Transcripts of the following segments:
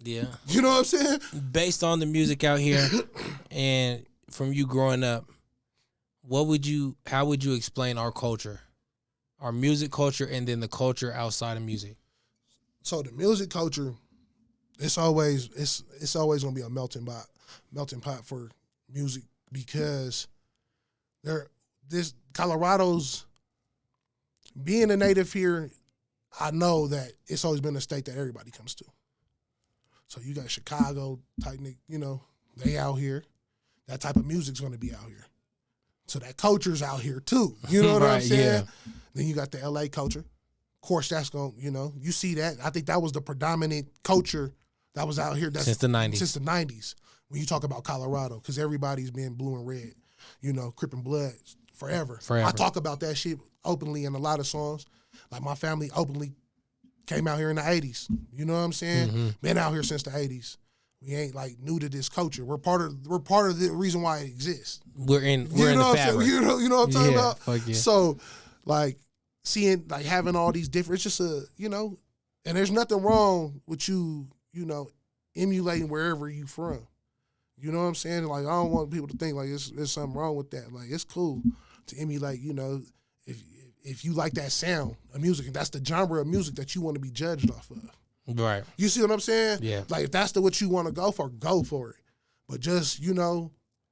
Yeah. You know what I'm saying? Based on the music out here and from you growing up, how would you explain our culture? Our music culture and then the culture outside of music. So the music culture, it's always gonna be a melting pot for music because Colorado's being a native here, I know that it's always been a state that everybody comes to. So you got Chicago type, they out here. That type of music's gonna be out here. So that culture's out here too. You know what I'm saying? Yeah. Then you got the LA culture. Of course, that's going, you see that. I think that was the predominant culture that was out here. Since the 90s. Since the 90s, when you talk about Colorado, because everybody's been blue and red, Crip and Blood, forever. I talk about that shit openly in a lot of songs. Like my family openly came out here in the 80s. You know what I'm saying? Mm-hmm. Been out here since the 80s. We ain't like new to this culture. We're part of the reason why it exists. We're in the fabric. You know what I'm talking about? Fuck yeah. So like seeing like having all these different, it's just and there's nothing wrong with you, emulating wherever you from. You know what I'm saying? Like I don't want people to think like there's something wrong with that. Like it's cool to emulate, if you like that sound of music and that's the genre of music that you want to be judged off of. Right. You see what I'm saying? Yeah. Like if that's what you want to go for it. But just,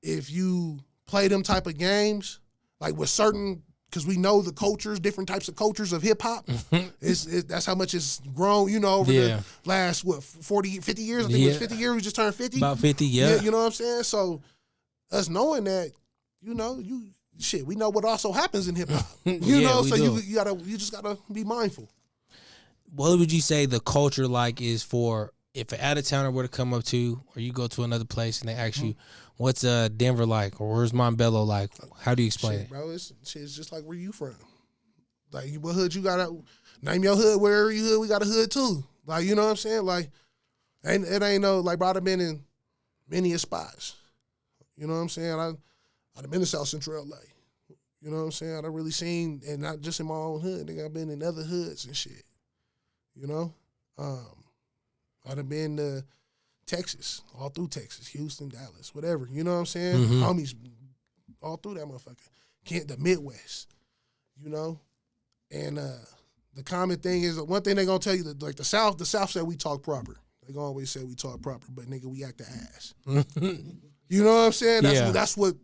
if you play them type of games, like with certain, because we know the cultures, different types of cultures of hip hop, that's how much it's grown, over the last, 40, 50 years? I think it was 50 years, we just turned 50. About 50, yeah. You know what I'm saying? So us knowing that, we know what also happens in hip hop. So you just gotta be mindful. What would you say the culture like is for if an out-of-towner were to come up to or you go to another place and they ask you, what's Denver like or where's Montbello like? How do you explain it? Bro, it's just like where you from. Like what hood you got? Name your hood, wherever you hood, we got a hood too. Like, you know what I'm saying? Like, it ain't no, like, bro, I've been in many spots. You know what I'm saying? I've been in South Central LA. You know what I'm saying? I've really seen, and not just in my own hood, nigga, I've been in other hoods and shit. I've been to Texas, all through Texas, Houston, Dallas, whatever. You know what I'm saying? Mm-hmm. Homies all through that motherfucker. The Midwest, And the common thing is, one thing they gonna tell you, that like the South said we talk proper. They gonna always say we talk proper, but nigga, we act the ass. You know what I'm saying? That's what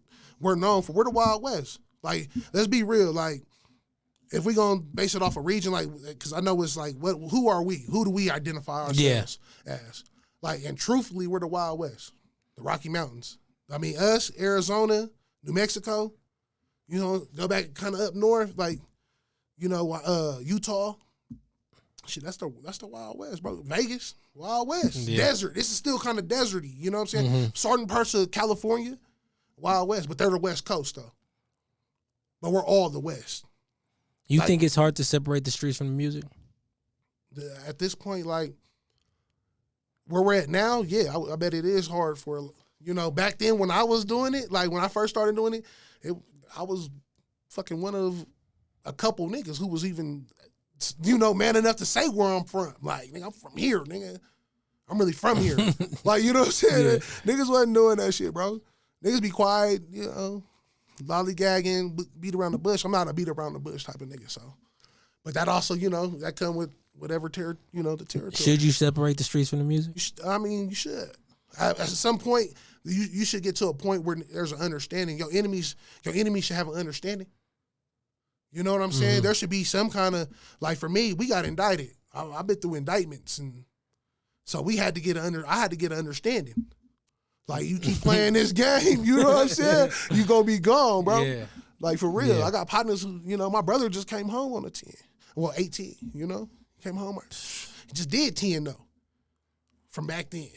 we're known for. We're the Wild West. Like, let's be real. Like, if we gonna base it off a region, like, because I know it's like, who are we? Who do we identify ourselves as? Like, and truthfully, we're the Wild West, the Rocky Mountains. I mean, us, Arizona, New Mexico, go back kind of up north, like, Utah. Shit, that's the Wild West, bro. Vegas, Wild West, desert. This is still kind of deserty. You know what I'm saying? Mm-hmm. Certain parts of California, Wild West, but they're the West Coast though. But we're all the West. You think it's hard to separate the streets from the music? At this point, like where we're at now, yeah, I bet it is hard for back then when I was doing it, like when I first started doing it, I was fucking one of a couple niggas who was even, man enough to say where I'm from. Like, nigga, I'm from here, nigga. I'm really from here. Like, you know what I'm saying? Yeah. Niggas wasn't doing that shit, bro. Niggas be quiet, lollygagging, beat around the bush. I'm not a beat around the bush type of nigga, so. But that also, that come with whatever the territory. Should you separate the streets from the music? You should. At some point, you should get to a point where there's an understanding. Your enemies should have an understanding. You know what I'm saying? Mm-hmm. There should be some kind of, like for me, we got indicted. I've been through indictments, and so I had to get an understanding. Like, you keep playing this game, you know what I'm saying? You gonna be gone, bro. Yeah. Like, for real. Yeah. I got partners who, my brother just came home on a 10. Well, 18, came home. He just did 10 though. From back then,